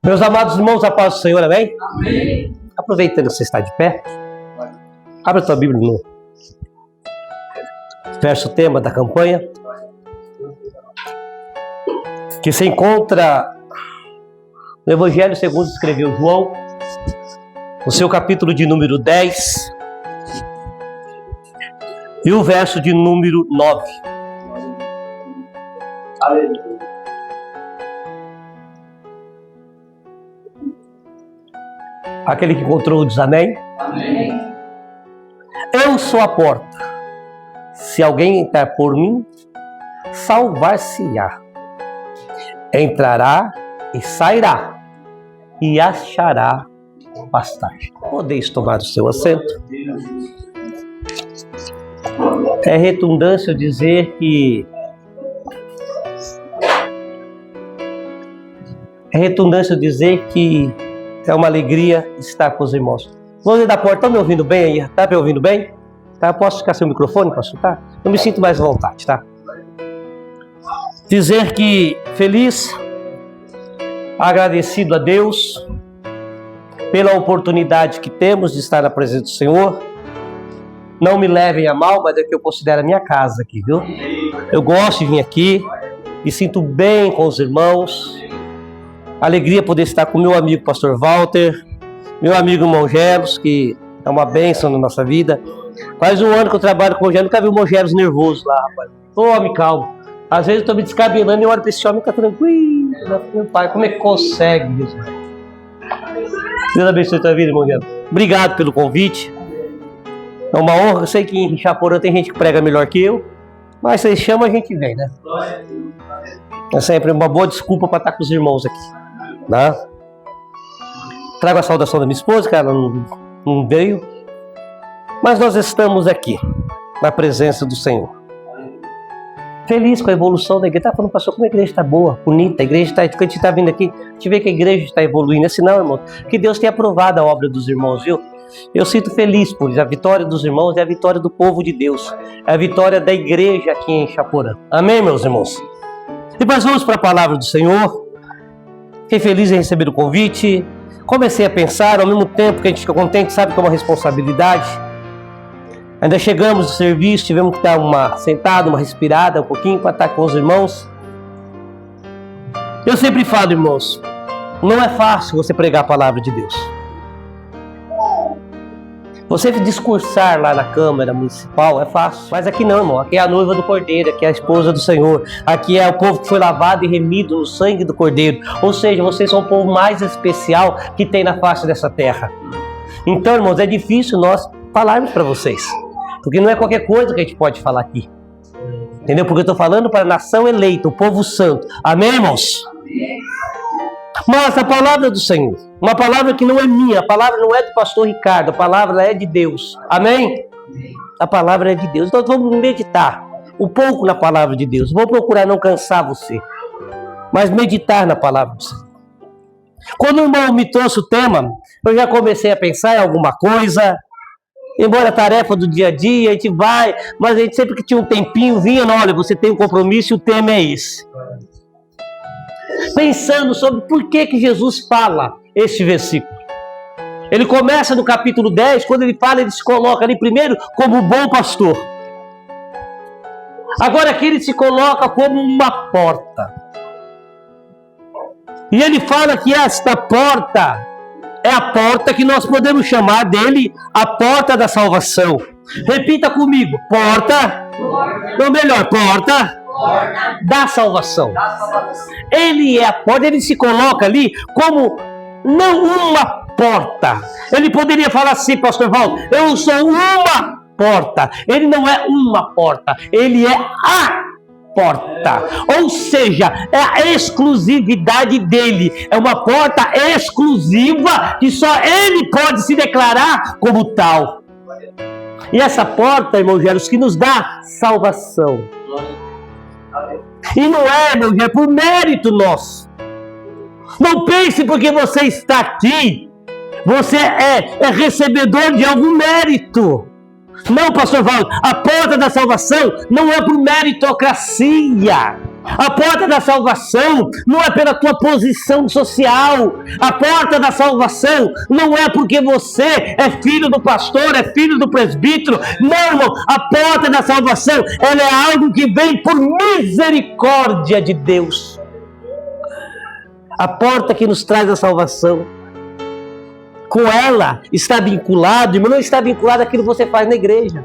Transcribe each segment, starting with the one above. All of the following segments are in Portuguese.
Meus amados irmãos, a paz do Senhor, amém? Amém. Aproveitando que você está de pé, abre a tua Bíblia no verso tema da campanha, que se encontra no Evangelho segundo escreveu João, no seu capítulo de número 10, e o verso de número 9. Aleluia. Aquele que encontrou diz amém. Amém. Eu sou a porta. Se alguém entrar por mim, salvar-se-á. Entrará e sairá, e achará pastagem. Podeis tomar o seu assento. É redundância dizer que é uma alegria estar com os irmãos. Vamos da porta, estão me ouvindo bem aí? Está me ouvindo bem? Tá? Posso ficar sem o microfone para escutar? Eu me sinto mais à vontade, tá? Dizer que feliz, agradecido a Deus pela oportunidade que temos de estar na presença do Senhor. Não me levem a mal, mas é que eu considero a minha casa aqui, viu? Eu gosto de vir aqui, me sinto bem com os irmãos. Alegria poder estar com meu amigo Pastor Walter, meu amigo Mongelos, que é uma bênção na nossa vida. Faz um ano que eu trabalho com o Mongelos, nunca vi o Mongelos nervoso lá, rapaz. Ô, homem calmo. Às vezes eu estou me descabelando e eu olho para esse homem e fica tranquilo. Meu pai, como é que consegue isso? Deus abençoe a tua vida, Mongelos. Obrigado pelo convite. É uma honra. Eu sei que em Chaporã tem gente que prega melhor que eu, mas vocês chamam, a gente vem, né? É sempre uma boa desculpa para estar com os irmãos aqui. Né? Trago a saudação da minha esposa, que ela não veio, mas nós estamos aqui na presença do Senhor, feliz com a evolução da igreja. Tá falando, pastor, como a igreja está boa, bonita, a igreja está, quando a gente está vindo aqui, a gente vê que a igreja está evoluindo. É sinal, irmão, que Deus tem aprovado a obra dos irmãos, viu? Eu sinto feliz por isso. A vitória dos irmãos é a vitória do povo de Deus, é a vitória da igreja aqui em Chaporã. Amém, meus irmãos? Depois vamos para a palavra do Senhor. Fiquei feliz em receber o convite. Comecei a pensar, ao mesmo tempo que a gente fica contente, sabe que é uma responsabilidade. Ainda chegamos do serviço, tivemos que dar uma sentada, uma respirada, um pouquinho para estar com os irmãos. Eu sempre falo, irmãos, não é fácil você pregar a palavra de Deus. Você discursar lá na Câmara Municipal é fácil, mas aqui não, irmão. Aqui é a noiva do Cordeiro, aqui é a esposa do Senhor. Aqui é o povo que foi lavado e remido no sangue do Cordeiro. Ou seja, vocês são o povo mais especial que tem na face dessa terra. Então, irmãos, é difícil nós falarmos para vocês, porque não é qualquer coisa que a gente pode falar aqui. Entendeu? Porque eu estou falando para a nação eleita, o povo santo. Amém, irmãos? Mas a palavra do Senhor, uma palavra que não é minha, a palavra não é do pastor Ricardo, a palavra é de Deus. Amém? A palavra é de Deus. Então vamos meditar um pouco na palavra de Deus. Vou procurar não cansar você, mas meditar na palavra do Senhor. Quando o irmão me trouxe o tema, eu já comecei a pensar em alguma coisa. Embora a tarefa do dia a dia, a gente vai, mas a gente sempre que tinha um tempinho, vinha, olha, você tem um compromisso e o tema é esse. Pensando sobre por que Jesus fala este versículo. Ele começa no capítulo 10, quando ele fala, ele se coloca ali primeiro como bom pastor. Agora aqui ele se coloca como uma porta. E ele fala que esta porta é a porta que nós podemos chamar dele a porta da salvação. Repita comigo, porta. Ou melhor, porta da salvação. Ele é a porta, ele se coloca ali como não uma porta. Ele poderia falar assim, pastor Valdo, eu sou uma porta. Ele não é uma porta, ele é a porta. Ou seja, é a exclusividade dele. É uma porta exclusiva que só ele pode se declarar como tal. E essa porta, irmão Geros, que nos dá salvação. E não é, meu irmão, é por mérito nosso. Não pense porque você está aqui, você é recebedor de algum mérito. Não, pastor Valdo, a porta da salvação não é por meritocracia. A porta da salvação não é pela tua posição social. A porta da salvação não é porque você é filho do pastor, é filho do presbítero. Não, irmão. A porta da salvação, ela é algo que vem por misericórdia de Deus. A porta que nos traz a salvação. Com ela está vinculado, irmão, não está vinculado àquilo que você faz na igreja.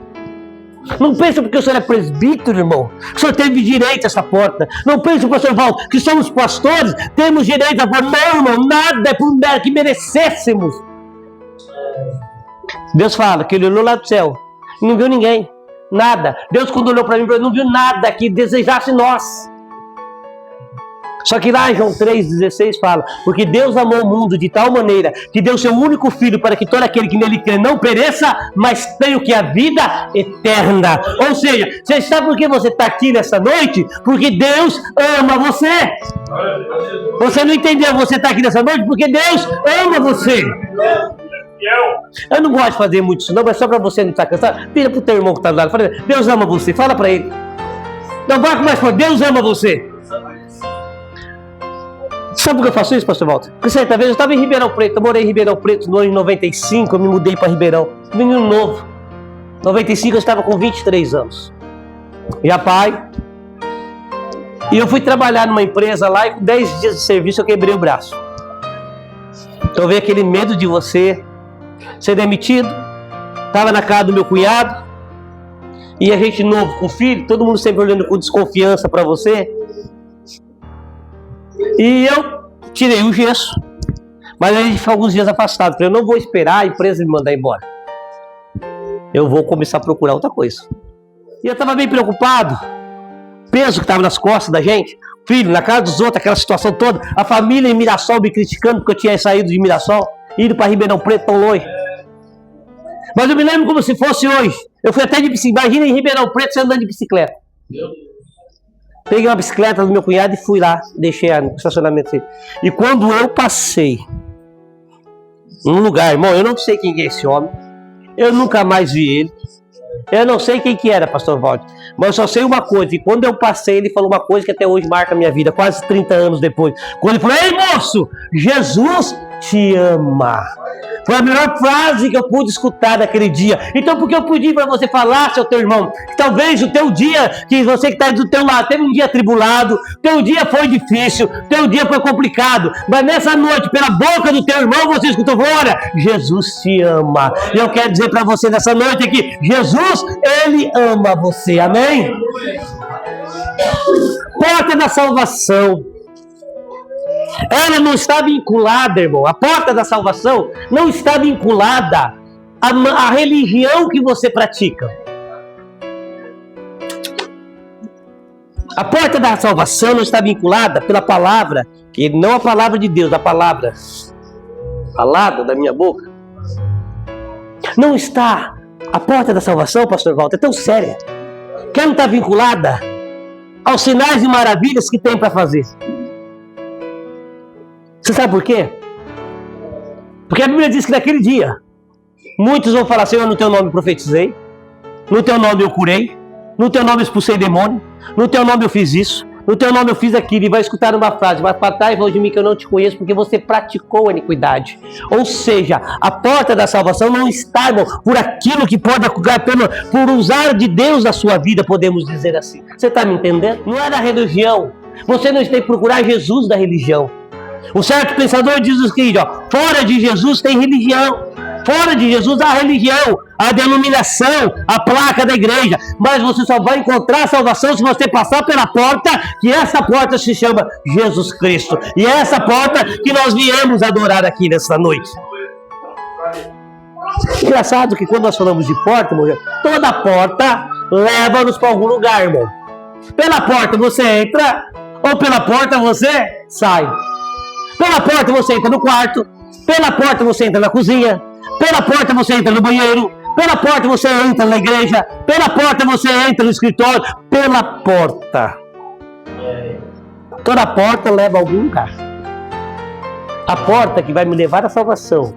Não pense porque o senhor é presbítero, irmão, que o senhor teve direito a essa porta. Não pense, pastor Valdo, que somos pastores, temos direito a porta. Não, irmão, nada é por que merecêssemos. Deus fala que ele olhou lá do céu e não viu ninguém, nada. Deus, quando olhou para mim, não viu nada que desejasse nós. Só que lá em João 3,16 fala: porque Deus amou o mundo de tal maneira que deu seu único filho para que todo aquele que nele crê não pereça, mas tenha o que? A vida eterna. Ou seja, você sabe por que você está aqui nessa noite? Porque Deus ama você. Você não entendeu? Você está aqui nessa noite porque Deus ama você. Eu não gosto de fazer muito isso não, mas só para você não estar cansado, vira para o teu irmão que está do lado, fala: Deus ama você, fala para ele. Não vai mais falar: Deus ama você. Sabe por que eu faço isso, pastor Walter? Porque certa vez eu estava em Ribeirão Preto, eu morei em Ribeirão Preto no ano de 95, eu me mudei para Ribeirão, menino novo. Em 95 eu estava com 23 anos. Já pai. E eu fui trabalhar numa empresa lá e com 10 dias de serviço eu quebrei o braço. Então veio aquele medo de você ser demitido. Estava na casa do meu cunhado. E a gente novo com filho, todo mundo sempre olhando com desconfiança para você. E eu tirei o gesso, mas a gente ficou alguns dias afastado. Falei: eu não vou esperar a empresa me mandar embora, eu vou começar a procurar outra coisa. E eu estava bem preocupado, peso que estava nas costas da gente, filho, na casa dos outros, aquela situação toda, a família em Mirassol me criticando porque eu tinha saído de Mirassol, ido para Ribeirão Preto tão longe. Mas eu me lembro como se fosse hoje. Eu fui até de bicicleta, imagina em Ribeirão Preto você andando de bicicleta. Peguei uma bicicleta do meu cunhado e fui lá, deixei no estacionamento dele. E quando eu passei num lugar, irmão, eu não sei quem é esse homem, eu nunca mais vi ele, eu não sei quem que era, pastor Valdo, mas eu só sei uma coisa: e quando eu passei, ele falou uma coisa que até hoje marca a minha vida, quase 30 anos depois. Quando ele falou: ei, moço, Jesus te ama. Foi a melhor frase que eu pude escutar naquele dia. Então, porque eu pedi para você falar, seu teu irmão, que talvez o teu dia, que você que está do teu lado, teve um dia atribulado, teu dia foi difícil, teu dia foi complicado, mas nessa noite, pela boca do teu irmão, você escutou: olha, Jesus te ama. E eu quero dizer para você nessa noite aqui: Jesus, Ele ama você. Amém? Porta da salvação. Ela não está vinculada, irmão. A porta da salvação não está vinculada à religião que você pratica. A porta da salvação não está vinculada pela palavra, que não a palavra de Deus, a palavra falada da minha boca. Não está. A porta da salvação, pastor Walter, é tão séria que ela não está vinculada aos sinais e maravilhas que tem para fazer. Você sabe por quê? Porque a Bíblia diz que naquele dia muitos vão falar: Senhor, no teu nome profetizei, no teu nome eu curei, no teu nome expulsei demônio, no teu nome eu fiz isso, no teu nome eu fiz aquilo. E vai escutar uma frase: vai para trás, longe de mim, que eu não te conheço, porque você praticou a iniquidade. Ou seja, a porta da salvação não está, irmão, por aquilo que pode ocorrer, por usar de Deus a sua vida, podemos dizer assim. Você está me entendendo? Não é da religião. Você não tem que procurar Jesus da religião. O certo pensador diz o seguinte: ó, fora de Jesus tem religião. Fora de Jesus há religião, a denominação, a placa da igreja. Mas você só vai encontrar a salvação se você passar pela porta, que essa porta se chama Jesus Cristo. E é essa porta que nós viemos adorar aqui nessa noite. Engraçado que quando nós falamos de porta, irmão, toda porta leva-nos para algum lugar, irmão. Pela porta você entra, ou pela porta você sai. Pela porta você entra no quarto, pela porta você entra na cozinha, pela porta você entra no banheiro, pela porta você entra na igreja, pela porta você entra no escritório, pela porta. Toda porta leva a algum lugar. A porta que vai me levar à salvação,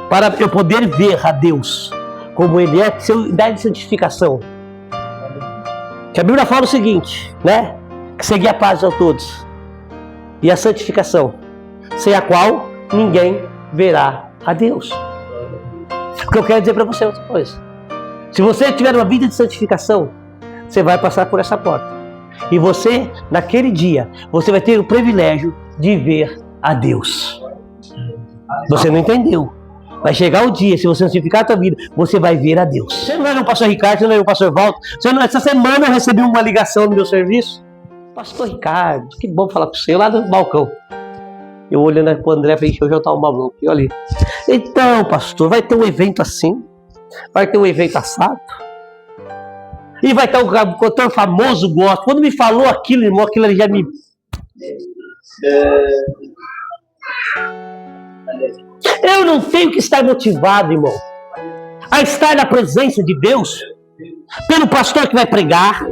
para eu poder ver a Deus como Ele é, seu idade de santificação. Que a Bíblia fala o seguinte, né? que seguir a paz a todos e a santificação, sem a qual ninguém verá a Deus. O que eu quero dizer para você é outra coisa. Se você tiver uma vida de santificação, você vai passar por essa porta. E você, naquele dia, você vai ter o privilégio de ver a Deus. Você não entendeu. Vai chegar o dia, se você santificar a tua vida, você vai ver a Deus. Você não é o pastor Ricardo, você não é o pastor Walter. Essa semana eu recebi uma ligação no meu serviço. Pastor Ricardo, que bom falar com você, lá no balcão. Eu olhando para o André, falei, deixa eu jogar um maluco. E olha, então, pastor, vai ter um evento assim, vai ter um evento assado, e vai ter um cantor famoso, gosto. Quando me falou aquilo, irmão, aquilo ali já me... Eu não tenho que estar motivado, irmão, a estar na presença de Deus, pelo pastor que vai pregar,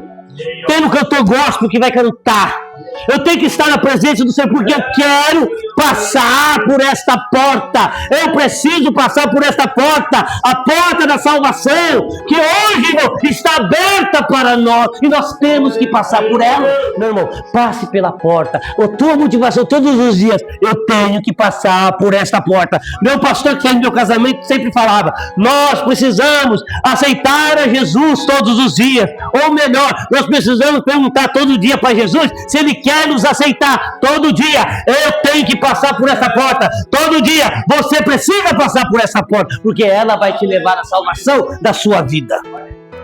pelo cantor gospel que vai cantar. Eu tenho que estar na presença do Senhor porque eu quero passar por esta porta. Eu preciso passar por esta porta, a porta da salvação, que hoje, irmão, está aberta para nós e nós temos que passar por ela. Meu irmão, passe pela porta. A tua motivação todos os dias, eu tenho que passar por esta porta. Meu pastor que fez meu casamento sempre falava, nós precisamos aceitar a Jesus todos os dias. Ou melhor, nós precisamos perguntar todo dia para Jesus se Ele quer nos aceitar todo dia. Eu tenho que passar por essa porta. Todo dia você precisa passar por essa porta, porque ela vai te levar à salvação da sua vida.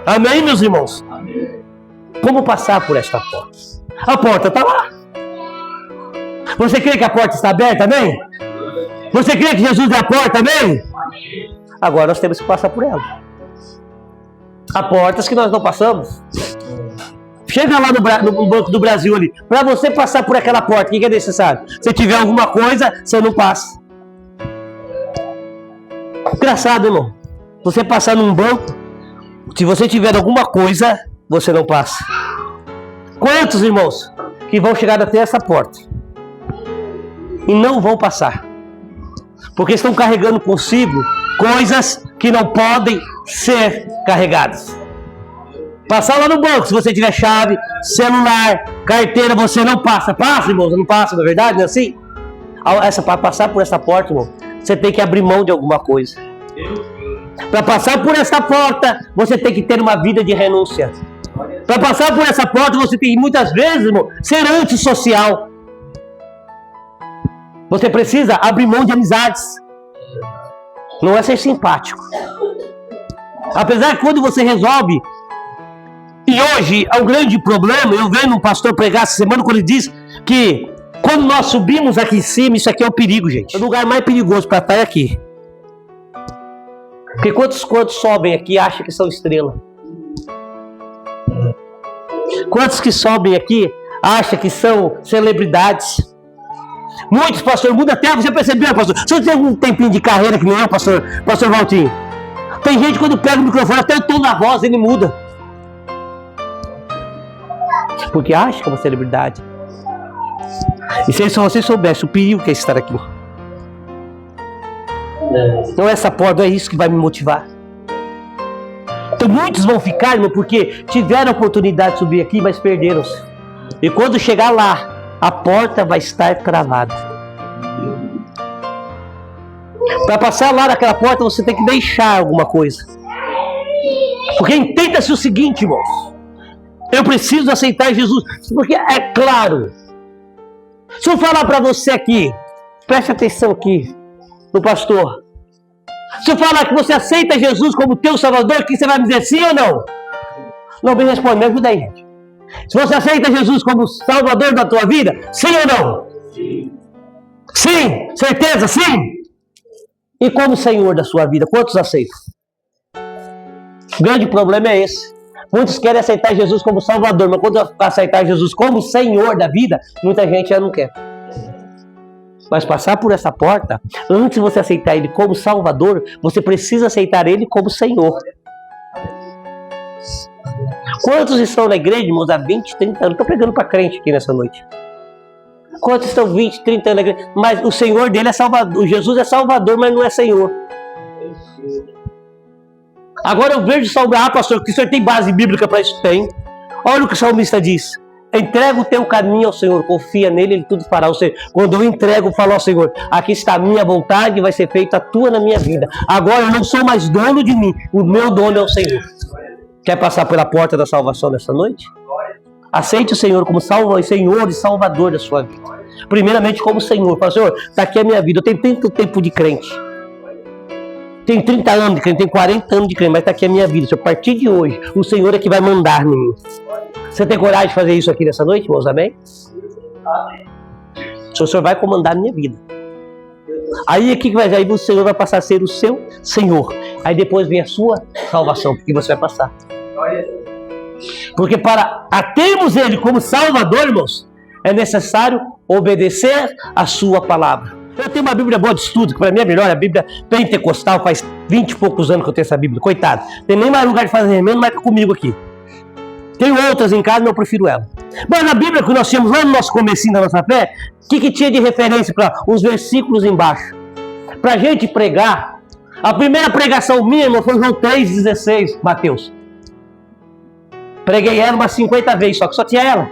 Amém, meus irmãos? Amém. Como passar por esta porta? A porta está lá. Você crê que a porta está aberta? Amém? Você crê que Jesus é a porta? Amém? Agora nós temos que passar por ela. Há portas que nós não passamos. Chega lá no Banco do Brasil ali. Para você passar por aquela porta, o que é necessário? Se tiver alguma coisa, você não passa. Engraçado, irmão. Você passar num banco, se você tiver alguma coisa, você não passa. Quantos, irmãos, que vão chegar até essa porta e não vão passar? Porque estão carregando consigo coisas que não podem ser carregadas. Passar lá no banco, se você tiver chave, celular, carteira, você não passa. Passa, irmão, você não passa, não é verdade? Não é assim? Para passar por essa porta, irmão, você tem que abrir mão de alguma coisa. Para passar por essa porta, você tem que ter uma vida de renúncia. Para passar por essa porta, você tem que, muitas vezes, irmão, ser antissocial. Você precisa abrir mão de amizades. Não é ser simpático. Apesar que quando você resolve... E hoje, é um grande problema, eu vendo um pastor pregar essa semana, quando ele diz que quando nós subimos aqui em cima, isso aqui é um perigo, gente. O lugar mais perigoso para estar é aqui. Porque quantos sobem aqui acham que são estrela? Quantos que sobem aqui acham que são celebridades? Muitos, pastor, muda até, você percebeu, pastor? Você tem algum tempinho de carreira que nem eu, pastor Valtinho? Tem gente quando pega o microfone, até o tom da voz, ele muda. Porque acha que é uma celebridade. E se você soubesse o perigo que é estar aqui. Não é essa porta, não é isso que vai me motivar. Então muitos vão ficar, irmão, porque tiveram a oportunidade de subir aqui, mas perderam-se. E quando chegar lá, a porta vai estar travada. Para passar lá naquela porta, você tem que deixar alguma coisa. Porque entenda-se o seguinte, irmãos. Eu preciso aceitar Jesus. Porque é claro. Se eu falar para você aqui, preste atenção aqui, no pastor. Se eu falar que você aceita Jesus como teu Salvador, que você vai me dizer sim ou não? Não me responde, me ajuda aí, gente. Se você aceita Jesus como Salvador da tua vida, sim ou não? Sim. Sim, certeza, sim. E como Senhor da sua vida, quantos aceitam? O grande problema é esse. Muitos querem aceitar Jesus como Salvador, mas quando aceitar Jesus como Senhor da vida, muita gente já não quer. Mas passar por essa porta, antes de você aceitar Ele como Salvador, você precisa aceitar Ele como Senhor. Quantos estão na igreja, irmãos, há 20, 30 anos? Estou pregando para crente aqui nessa noite. Quantos estão 20, 30 anos na igreja? Mas o Senhor dele é Salvador. Jesus é Salvador, mas não é Senhor. Agora eu vejo salvar, pastor, que o senhor tem base bíblica para isso? Tem. Olha o que o salmista diz. Entrega o teu caminho ao Senhor, confia nele, ele tudo fará. Ou seja, quando eu entrego, falo ao Senhor, aqui está a minha vontade, vai ser feita a tua na minha vida. Agora eu não sou mais dono de mim, o meu dono é o Senhor. Quer passar pela porta da salvação nessa noite? Aceite o Senhor como Senhor e Salvador da sua vida. Primeiramente como Senhor. Fala, Senhor, está aqui a minha vida. Eu tenho tanto tempo de crente. Tenho 30 anos de crente, tenho 40 anos de crente, mas está aqui a minha vida. A partir de hoje, o Senhor é que vai mandar em mim. Você tem coragem de fazer isso aqui nessa noite, irmãos? Amém? O Senhor vai comandar a minha vida. Aí o que vai aí o Senhor vai passar a ser o seu Senhor. Aí depois vem a sua salvação, porque você vai passar. Porque para termos Ele como Salvador, irmãos, é necessário obedecer a sua palavra. Eu tenho uma Bíblia boa de estudo, que para mim é melhor, a Bíblia pentecostal, faz 20 e poucos anos que eu tenho essa Bíblia, coitado. Tem nem mais lugar de fazer remendo, marca comigo aqui. Tenho outras em casa, mas eu prefiro ela. Mas na Bíblia que nós tínhamos lá no nosso comecinho da nossa fé, o que tinha de referência para os versículos embaixo? Para a gente pregar, a primeira pregação minha, irmão, foi João 3,16, Mateus. Preguei ela umas 50 vezes, só que só tinha ela.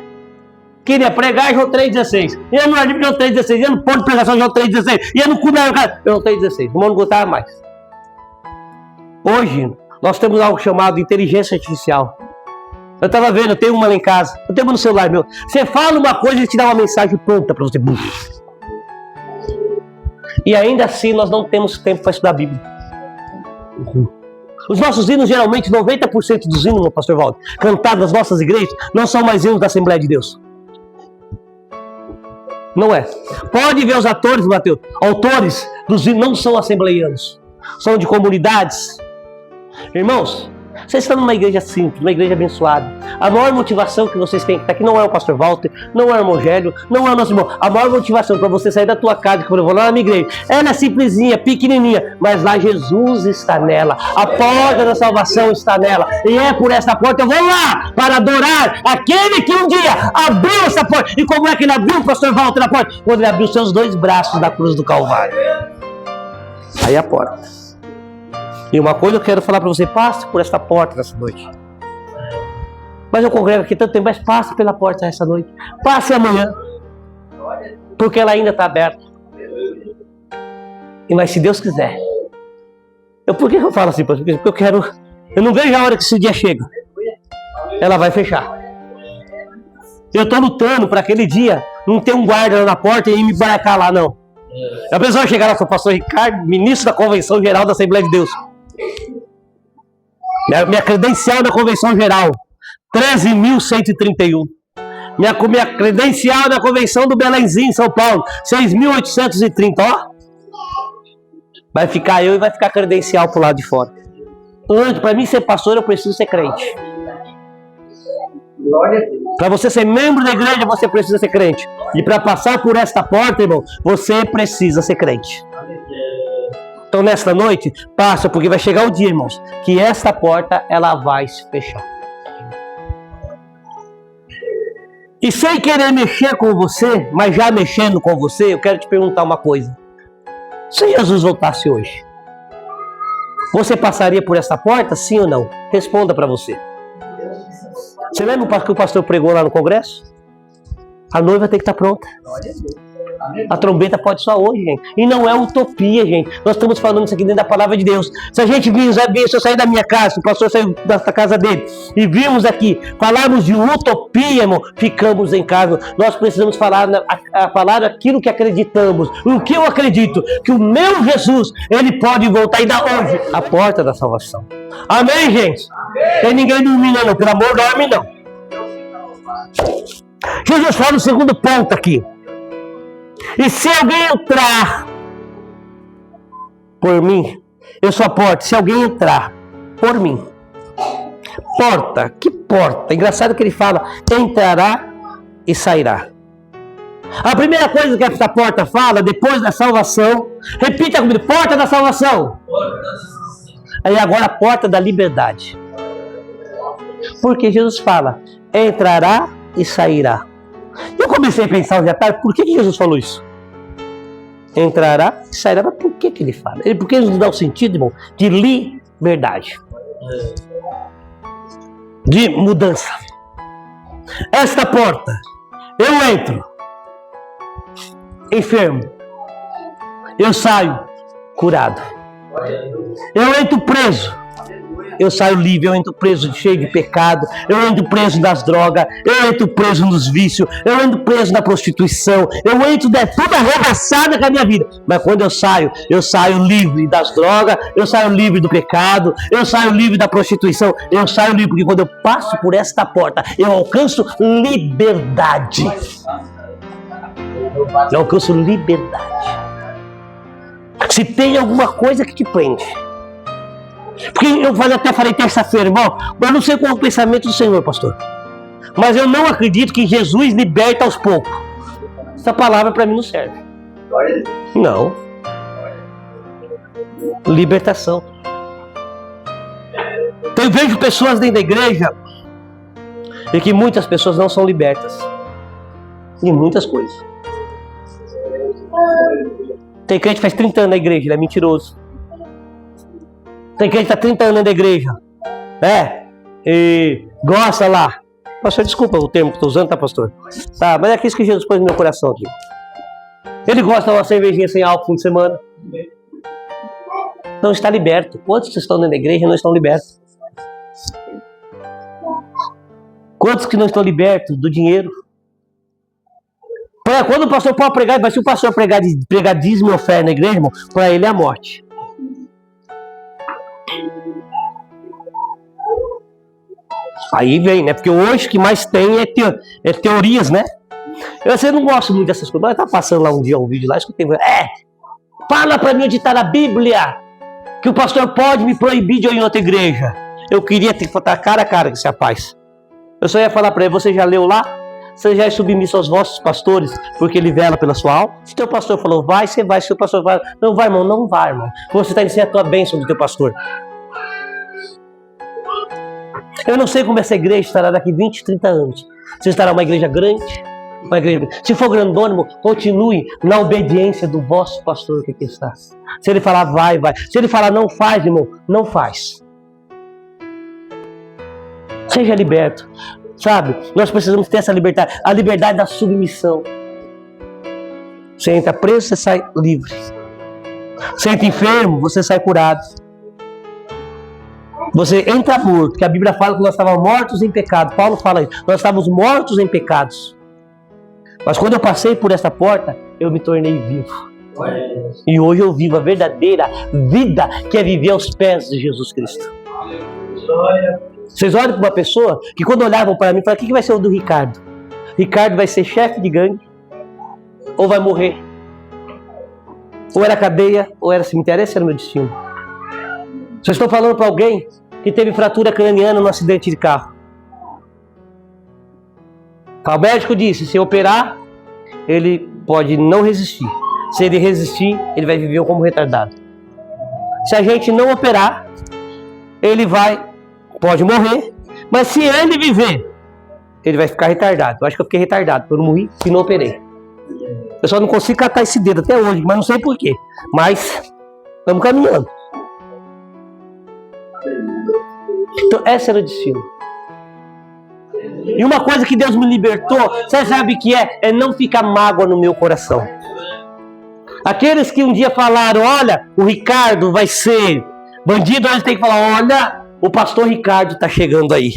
Queria pregar João 3,16. Ia no livro de João 3,16, ia no ponto de pregação de João 3,16, ia no culto João 3,16. O mundo não gostava mais. Hoje, nós temos algo chamado de inteligência artificial. Eu estava vendo, eu tenho uma lá em casa, eu tenho uma no celular meu. Você fala uma coisa e ele te dá uma mensagem pronta para você. E ainda assim nós não temos tempo para estudar a Bíblia. Os nossos hinos, geralmente, 90% dos hinos, pastor Valdo, cantados nas nossas igrejas, não são mais hinos da Assembleia de Deus. Não é. Pode ver os atores, Mateus, autores dos hinos não são assembleianos, são de comunidades. Irmãos, vocês estão numa igreja simples, uma igreja abençoada. A maior motivação que vocês têm que estar aqui não é o pastor Walter, não é o irmão Gélio, não é o nosso irmão. A maior motivação para você sair da tua casa, que eu vou lá na minha igreja, ela é simplesinha, pequenininha, mas lá Jesus está nela. A porta da salvação está nela. E é por essa porta eu vou lá para adorar aquele que um dia abriu essa porta. E como é que ele abriu, o pastor Walter, na porta? Quando ele abriu seus dois braços da cruz do Calvário. Aí a porta. E uma coisa eu quero falar para você, passe por essa porta nessa noite. Mas eu congrego aqui tanto tempo, mas passe pela porta essa noite. Passe amanhã. Porque ela ainda está aberta. Mas se Deus quiser. Por que eu falo assim? Porque eu não vejo a hora que esse dia chega. Ela vai fechar. Eu estou lutando para aquele dia não ter um guarda lá na porta e me embarcar lá, não. A pessoa chegar lá, sou o pastor Ricardo, ministro da Convenção Geral da Assembleia de Deus. Minha credencial da Convenção Geral, 13.131. Minha credencial da Convenção do Belenzinho, em São Paulo, 6.830, ó. Vai ficar eu e vai ficar credencial pro lado de fora. Para mim ser pastor, eu preciso ser crente. Para você ser membro da igreja, você precisa ser crente. E para passar por esta porta, irmão, você precisa ser crente. Então nesta noite, passa, porque vai chegar o dia, irmãos, que esta porta, ela vai se fechar. E sem querer mexer com você, mas já mexendo com você, eu quero te perguntar uma coisa. Se Jesus voltasse hoje, você passaria por essa porta, sim ou não? Responda para você. Você lembra o que o pastor pregou lá no congresso? A noiva tem que estar pronta. A trombeta pode soar hoje, gente. E não é utopia, gente. Nós estamos falando isso aqui dentro da palavra de Deus. Se a gente vir, se eu sair da minha casa, se o pastor sair da casa dele, e vimos aqui, falarmos de utopia, irmão, ficamos em casa. Nós precisamos falar aquilo que acreditamos. O que eu acredito? Que o meu Jesus, ele pode voltar ainda hoje à porta da salvação. Amém, gente? Amém. Tem ninguém dormindo, não. Pelo amor, dorme não. Jesus fala no segundo ponto aqui. E se alguém entrar por mim, eu sou a porta. Se alguém entrar por mim, porta, que porta? Engraçado que ele fala, entrará e sairá. A primeira coisa que essa porta fala, depois da salvação, repita comigo, porta da salvação. Aí agora a porta da liberdade. Porque Jesus fala, entrará e sairá. Eu comecei a pensar hoje à tarde, por que Jesus falou isso? Entrará e sairá, mas por que ele fala? Porque ele nos dá o sentido, irmão, de liberdade. De mudança. esta porta, eu entro enfermo, eu saio curado. Eu entro preso, eu saio livre. Eu entro preso cheio de pecado, eu entro preso das drogas, eu entro preso nos vícios, eu entro preso na prostituição, eu entro toda arregaçada com a minha vida. Mas quando eu saio livre das drogas, eu saio livre do pecado, eu saio livre da prostituição, eu saio livre, porque quando eu passo por esta porta, eu alcanço liberdade. Eu alcanço liberdade. Se tem alguma coisa que te prende, porque eu até falei terça-feira, irmão, mas eu não sei qual é o pensamento do Senhor, pastor, mas eu não acredito que Jesus liberta aos poucos. Essa palavra para mim não serve. Não. Libertação. Então eu vejo pessoas dentro da igreja e que muitas pessoas não são libertas de muitas coisas. Tem crente que faz 30 anos na igreja, ele é mentiroso. Tem crente que está 30 anos na igreja, e gosta lá. Pastor, desculpa o termo que estou usando, tá, pastor? Tá, mas é isso que Jesus pôs no meu coração aqui. Ele gosta de uma cervejinha sem álcool no fim de semana. Não está liberto. Quantos que estão dentro da igreja não estão libertos? Quantos que não estão libertos do dinheiro? Quando o pastor pode pregar, mas se o pastor pregar dízimo e oferta na igreja, irmão, para ele é a morte. Aí vem, né? Porque hoje o que mais tem é teorias, né? Eu não gosto muito dessas coisas, mas tá passando lá um dia um vídeo lá, escutei. Fala pra mim onde está na Bíblia que o pastor pode me proibir de ir em outra igreja. Eu queria ter que botar cara a cara com esse rapaz. Eu só ia falar pra ele, você já leu lá? Você já é submisso aos vossos pastores, porque ele vela pela sua alma? Se o teu pastor falou, vai, você vai. Se o pastor falou, não vai, irmão, não vai, irmão. Você está dizendo a tua bênção do teu pastor. Eu não sei como essa igreja estará daqui 20, 30 anos. Se estará uma igreja grande, uma igreja... Se for grandônimo, continue na obediência do vosso pastor que aqui está. Se ele falar, vai, vai. Se ele falar, não faz, irmão, não faz. Seja liberto. Sabe, nós precisamos ter essa liberdade, a liberdade da submissão. Você entra preso, você sai livre. Você entra enfermo, você sai curado. Você entra morto, porque a Bíblia fala que nós estávamos mortos em pecado. Paulo fala isso, nós estávamos mortos em pecados. Mas quando eu passei por essa porta, eu me tornei vivo. E hoje eu vivo a verdadeira vida, que é viver aos pés de Jesus Cristo. Vocês olham para uma pessoa que quando olhavam para mim, falaram, o que vai ser o do Ricardo? Ricardo vai ser chefe de gangue, ou vai morrer? Ou era cadeia, ou era cemitério. Esse era o meu destino. Vocês estão falando para alguém que teve fratura craniana no acidente de carro. O médico disse, se operar, ele pode não resistir. Se ele resistir, ele vai viver como retardado. Se a gente não operar, ele pode morrer, mas se ele viver, ele vai ficar retardado. Eu acho que eu fiquei retardado, porque eu não morri e não operei. Eu só não consigo catar esse dedo até hoje, mas não sei porquê. Mas estamos caminhando. Então, esse era o destino. E uma coisa que Deus me libertou, você sabe que é não ficar mágoa no meu coração. Aqueles que um dia falaram, olha, o Ricardo vai ser bandido, eles têm que falar, olha, o pastor Ricardo está chegando aí.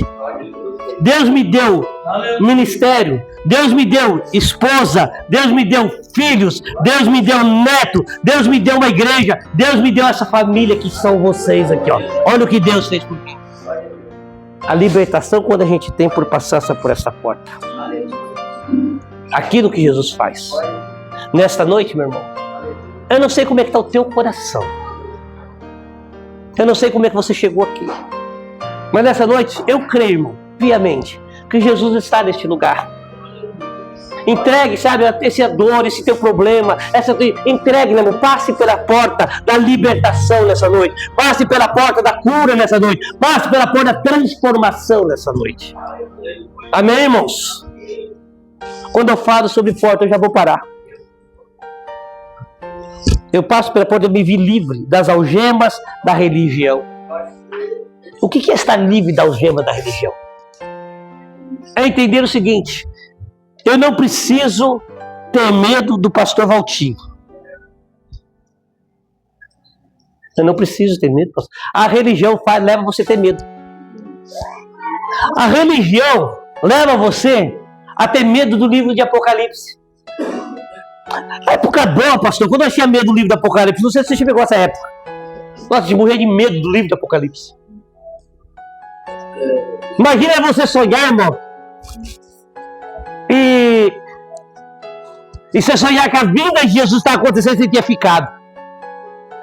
Deus me deu ministério, Deus me deu esposa, Deus me deu filhos, Deus me deu neto, Deus me deu uma igreja, Deus me deu essa família que são vocês aqui, ó. Olha o que Deus fez por mim. A libertação quando a gente tem por passar por essa porta. Aquilo que Jesus faz. Nesta noite, meu irmão, eu não sei como é que está o teu coração. Eu não sei como é que você chegou aqui. Mas nessa noite, eu creio, irmão, piamente, que Jesus está neste lugar. Entregue, sabe, essa dor, esse teu problema, entregue, meu irmão, passe pela porta da libertação nessa noite. Passe pela porta da cura nessa noite. Passe pela porta da transformação nessa noite. Amém, irmãos? Quando eu falo sobre porta, eu já vou parar. Eu passo pela porta, eu me vi livre das algemas da religião. O que é estar livre da algema da religião? a entender o seguinte: eu não preciso ter medo do pastor Valtinho. Eu não preciso ter medo, pastor. A religião leva você a ter medo. A religião leva você a ter medo do livro de Apocalipse. A época boa, pastor, quando eu tinha medo do livro do Apocalipse, não sei se você pegou essa época. Nossa, de morrer de medo do livro do Apocalipse. Imagina você sonhar, irmão, e você sonhar que a vinda de Jesus está acontecendo e você tinha ficado.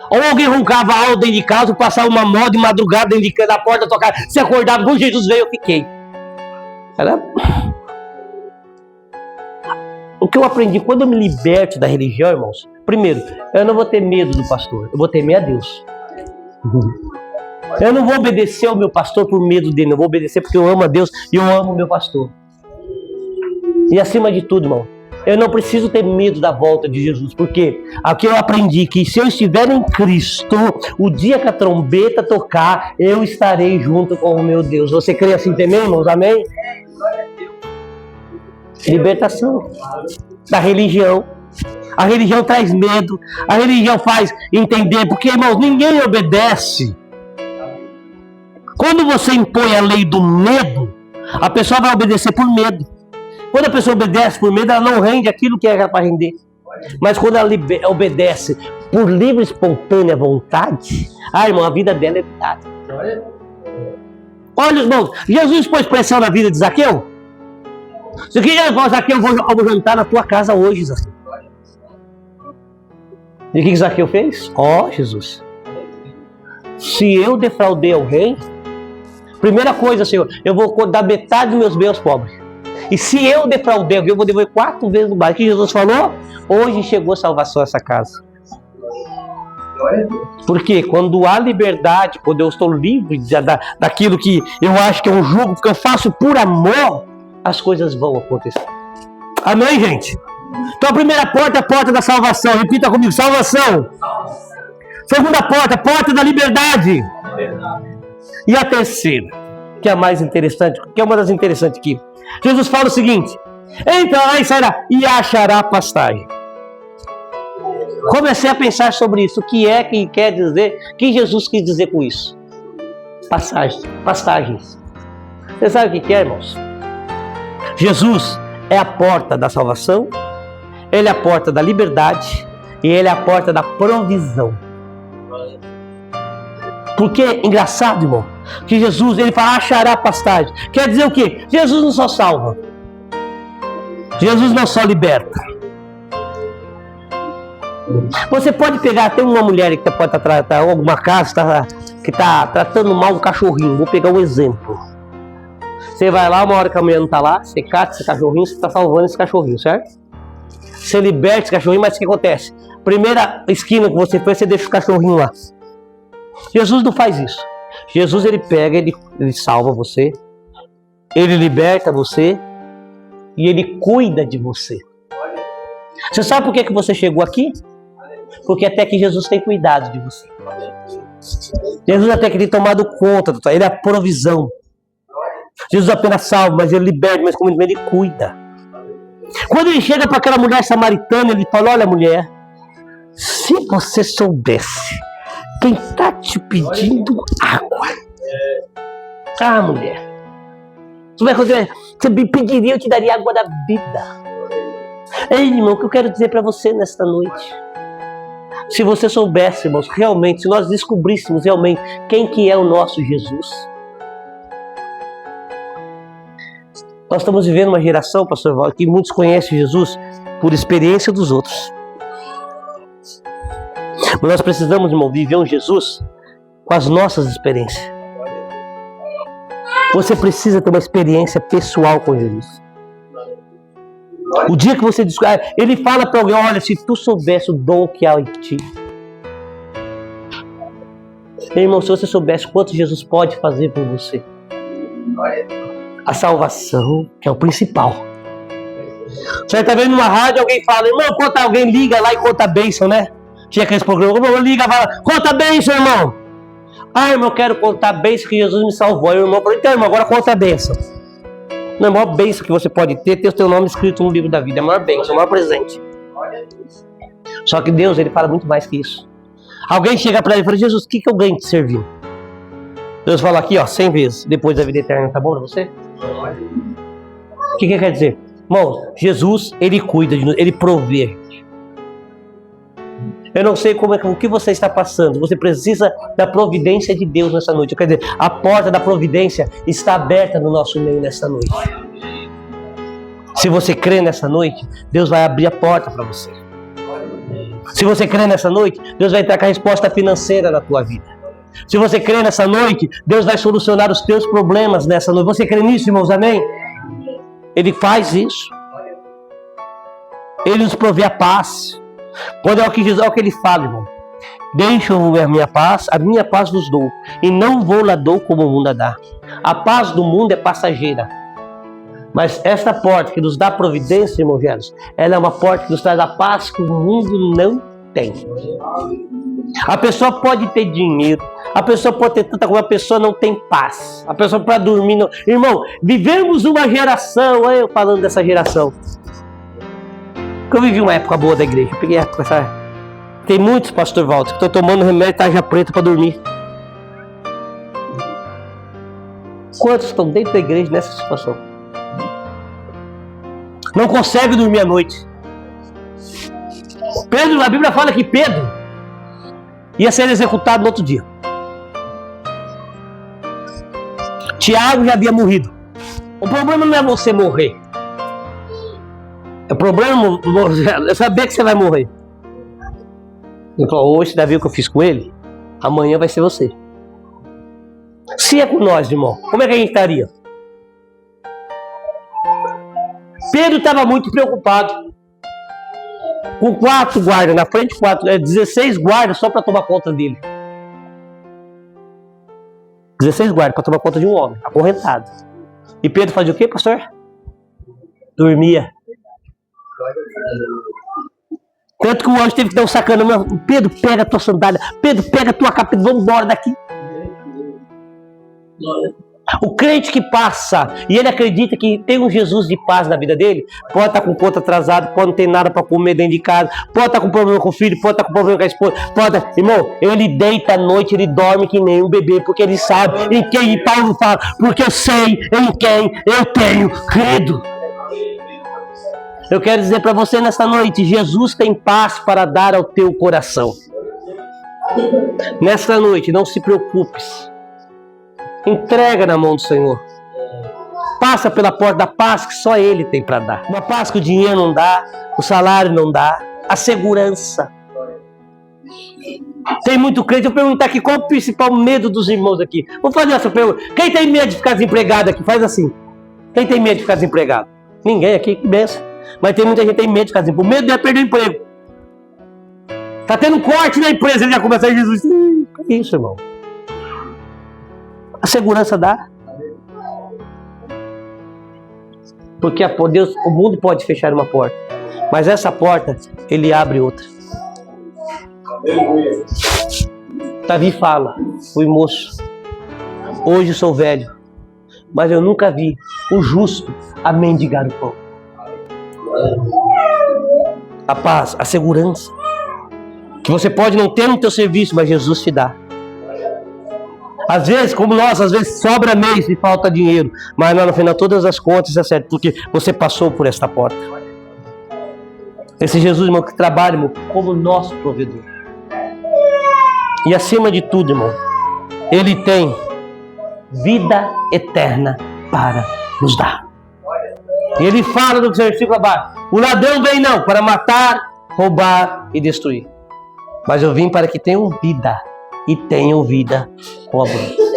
Ou alguém roncava alto dentro de casa, passava uma moda de madrugada dentro da porta, tocava, você acordava, quando Jesus veio, eu fiquei. O que eu aprendi, quando eu me liberto da religião, irmãos, primeiro, eu não vou ter medo do pastor, eu vou temer a Deus. Eu não vou obedecer ao meu pastor por medo dele, eu vou obedecer porque eu amo a Deus e eu amo o meu pastor. E acima de tudo, irmão, eu não preciso ter medo da volta de Jesus, porque aqui eu aprendi que se eu estiver em Cristo, o dia que a trombeta tocar, eu estarei junto com o meu Deus. Você crê assim também, irmãos? Amém? Libertação da religião. A religião traz medo, a religião faz entender, porque, irmãos, ninguém obedece. Quando você impõe a lei do medo, a pessoa vai obedecer por medo. Quando a pessoa obedece por medo, ela não rende aquilo que era para render. Mas quando ela obedece por livre e espontânea vontade, irmão, a vida dela é verdade. Olha, irmãos, Jesus pôs pressão na vida de Zaqueu. Se Jesus falou, Zaqueu, eu vou jantar na tua casa hoje, Zaqueu. E o que Zaqueu fez? Jesus, se eu defraudei alguém, primeira coisa, Senhor, eu vou dar metade dos meus bens aos pobres. E se eu defraudei alguém, eu vou devolver 4 vezes mais. O que Jesus falou? Hoje chegou salvação a essa casa. Porque quando há liberdade, quando eu estou livre daquilo que eu acho que é um jugo, que eu faço por amor, as coisas vão acontecer. Amém, gente? Então a primeira porta é a porta da salvação. Repita comigo, salvação. Segunda porta, porta da liberdade. E a terceira, que é a mais interessante, que é uma das interessantes aqui. Jesus fala o seguinte: entrará e sairá e achará pastagem. Comecei a pensar sobre isso. O que é que quer dizer? O que Jesus quis dizer com isso? Pastagens. Você sabe o que é, irmãos? Jesus é a porta da salvação, Ele é a porta da liberdade e Ele é a porta da provisão. Porque é engraçado, irmão, que Jesus, ele fala, achará pastagem. Quer dizer o quê? Jesus não só salva. Jesus não só liberta. Você pode pegar, tem uma mulher que pode tratar alguma casa que está tratando mal um cachorrinho. Vou pegar um exemplo. Você vai lá, uma hora que a mulher não está lá, você cata esse cachorrinho, você está salvando esse cachorrinho, certo? Você liberta esse cachorrinho, mas o que acontece? Primeira esquina que você foi, você deixa o cachorrinho lá. Jesus não faz isso. Jesus, ele pega, ele salva você, ele liberta você e ele cuida de você. Você sabe por que você chegou aqui? Porque até que Jesus tem cuidado de você. Jesus até que tem tomado conta, ele é a provisão. Jesus apenas salva, mas ele liberta, mas como ele cuida. Quando ele chega para aquela mulher samaritana, ele fala, olha mulher, se você soubesse quem está te pedindo água. Mulher. Você me pediria, eu te daria água da vida. Ei, irmão, o que eu quero dizer para você nesta noite? Se você soubesse, irmãos, realmente, se nós descobríssemos realmente quem que é o nosso Jesus. Nós estamos vivendo uma geração, pastor Val, que muitos conhecem Jesus por experiência dos outros. Mas nós precisamos, irmão, viver um Jesus com as nossas experiências. Você precisa ter uma experiência pessoal com Jesus. O dia que você descobre, ele fala para alguém, olha, se tu soubesse o dom que há em ti. Meu irmão, se você soubesse quanto Jesus pode fazer por você. A salvação, que é o principal. Você está vendo uma rádio, alguém fala, irmão, conta, alguém liga lá e conta a bênção, né? Tinha aqueles programas, liga e fala, conta a bênção, irmão. Irmão, eu quero contar a bênção que Jesus me salvou. E o irmão falou, então, irmão, agora conta a bênção. Não é a maior bênção que você pode ter o teu nome escrito no livro da vida. É a maior bênção, o maior presente. Só que Deus, ele fala muito mais que isso. Alguém chega para ele e fala: Jesus, o que eu ganho te servir? Deus fala aqui, ó, 100 vezes depois da vida eterna. Tá bom pra você? O que quer dizer? Irmão, Jesus, ele cuida de nós, ele provê. Eu não sei o que você está passando. Você precisa da providência de Deus nessa noite. Quer dizer, a porta da providência está aberta no nosso meio nessa noite. Se você crê nessa noite, Deus vai abrir a porta para você. Se você crê nessa noite, Deus vai entrar com a resposta financeira na tua vida. Se você crê nessa noite, Deus vai solucionar os teus problemas nessa noite. Você crê nisso, irmãos? Amém? Ele faz isso. Ele nos provê a paz. Quando é o que ele fala, irmão. Deixa eu ver a minha paz vos dou. E não vou lá dou como o mundo a dá. A paz do mundo é passageira. Mas esta porta que nos dá providência, irmão Geros, ela é uma porta que nos traz a paz que o mundo não tem. A pessoa pode ter dinheiro, a pessoa pode ter tanta coisa, a pessoa não tem paz. A pessoa para dormir não... Irmão, vivemos uma geração, olha eu falando dessa geração. Eu vivi uma época boa da igreja, eu peguei a época, sabe? Tem muitos, pastor Walter, que estão tomando remédio tarja preta para dormir. Quantos estão dentro da igreja nessa situação? Não consegue dormir à noite. Pedro, a Bíblia fala que Pedro ia ser executado no outro dia. Tiago já havia morrido. O problema não é você morrer. O problema é saber que você vai morrer. Ele falou: hoje, Davi, o que eu fiz com ele, amanhã vai ser você. Se é com nós, irmão, como é que a gente estaria? Pedro estava muito preocupado. Com 4 guardas na frente, 16 guardas só para tomar conta dele. 16 guardas para tomar conta de um homem, acorrentado. E Pedro fazia o quê, pastor? Dormia. Tanto que o anjo teve que dar um sacana. Pedro, pega a tua sandália. Pedro, pega a tua capa. Vamos embora daqui. O crente que passa e ele acredita que tem um Jesus de paz na vida dele, pode estar com o ponto atrasado, pode não ter nada para comer dentro de casa, pode estar com problema com o filho, pode estar com problema com a esposa, irmão, ele deita à noite, ele dorme que nem um bebê, porque ele sabe em quem Paulo fala, porque eu sei em quem eu tenho credo. Eu quero dizer para você nesta noite, Jesus tem paz para dar ao teu coração. Nesta noite, não se preocupe. Entrega na mão do Senhor. Passa pela porta da paz que só Ele tem para dar. Uma paz que o dinheiro não dá, o salário não dá, a segurança. Tem muito crente. Eu vou perguntar aqui qual é o principal medo dos irmãos aqui. Vou fazer essa pergunta. Quem tem medo de ficar desempregado aqui? Faz assim. Quem tem medo de ficar desempregado? Ninguém aqui, que benção. Mas tem muita gente que tem medo de ficar desempregado. O medo é perder o emprego. Tá tendo um corte na empresa, ele já começa a dizer: Jesus. Que isso, irmão? A segurança dá. Porque Deus, o mundo pode fechar uma porta, mas essa porta, Ele abre outra. Davi fala: fui moço, hoje sou velho, mas eu nunca vi o justo a mendigar o pão. A paz, a segurança, que você pode não ter no teu serviço, mas Jesus te dá. Às vezes, como nós, às vezes sobra mês e falta dinheiro, mas no final todas as contas é certo, porque você passou por esta porta. Esse Jesus, irmão, que trabalha, irmão, como nosso provedor. E acima de tudo, irmão, Ele tem vida eterna para nos dar. E Ele fala no versículo abaixo: o ladrão vem não para matar, roubar e destruir, mas eu vim para que tenham vida e tenham vida com abundância.